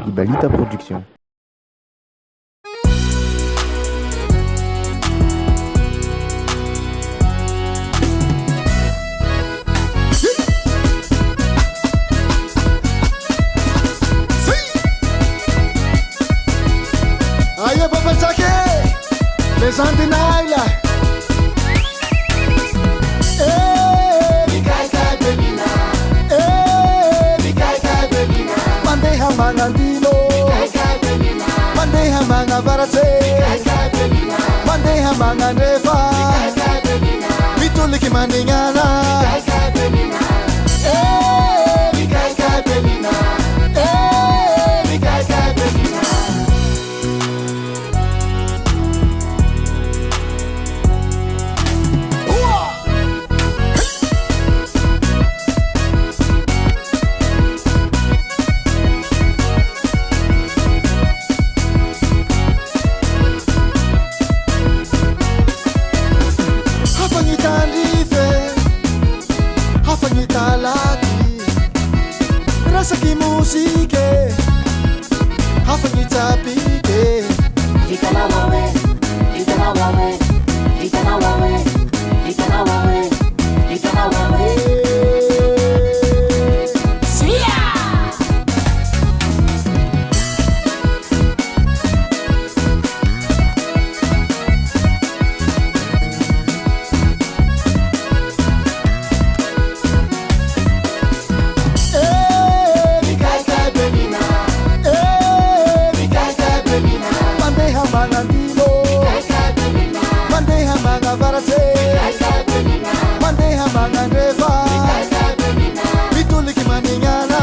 Ibalita Production. Aye Papa Chake, les antinaila. Mandeha mangandilo, mandeha mangavarase, mandeha mangandefa, mituliki maningana. Rasa ki musike, hafanyi tapike. Ikana wawe, ikana wawe, ikana wawe, ikana wawe, ikana wawe. Sia! Mandeha mangavarase, mandeha mangandefa, mituliki maningana.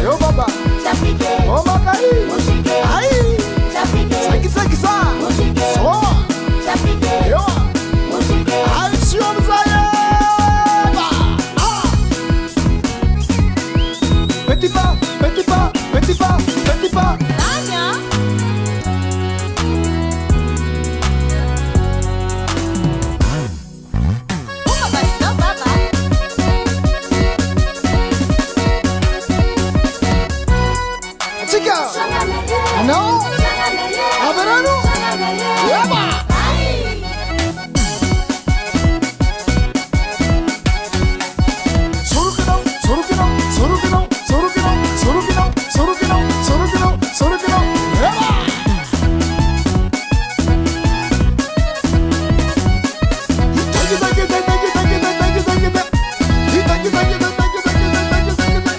Yo baba, oh makai, ai, saki saki sa, so, yo, ai siom saya, petit pas, petit pas, petit pas, petit pas. Chica, no, a verano, yaba. Sorukino, sorukino, sorukino, sorukino, sorukino, sorukino, sorukino, sorukino, yaba. Thank you, thank you, thank you, thank you, thank you, thank you, thank you, thank you, thank you, thank you, thank you, thank you, thank you.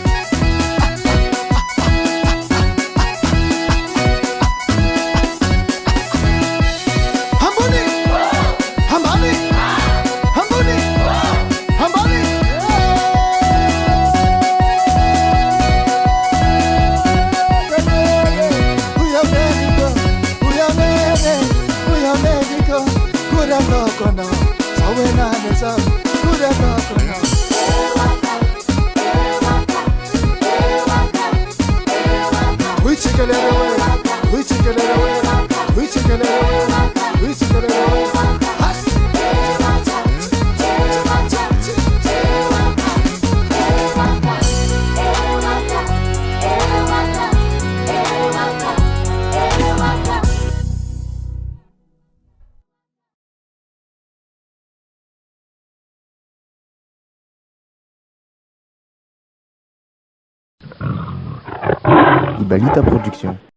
Ibalita Production.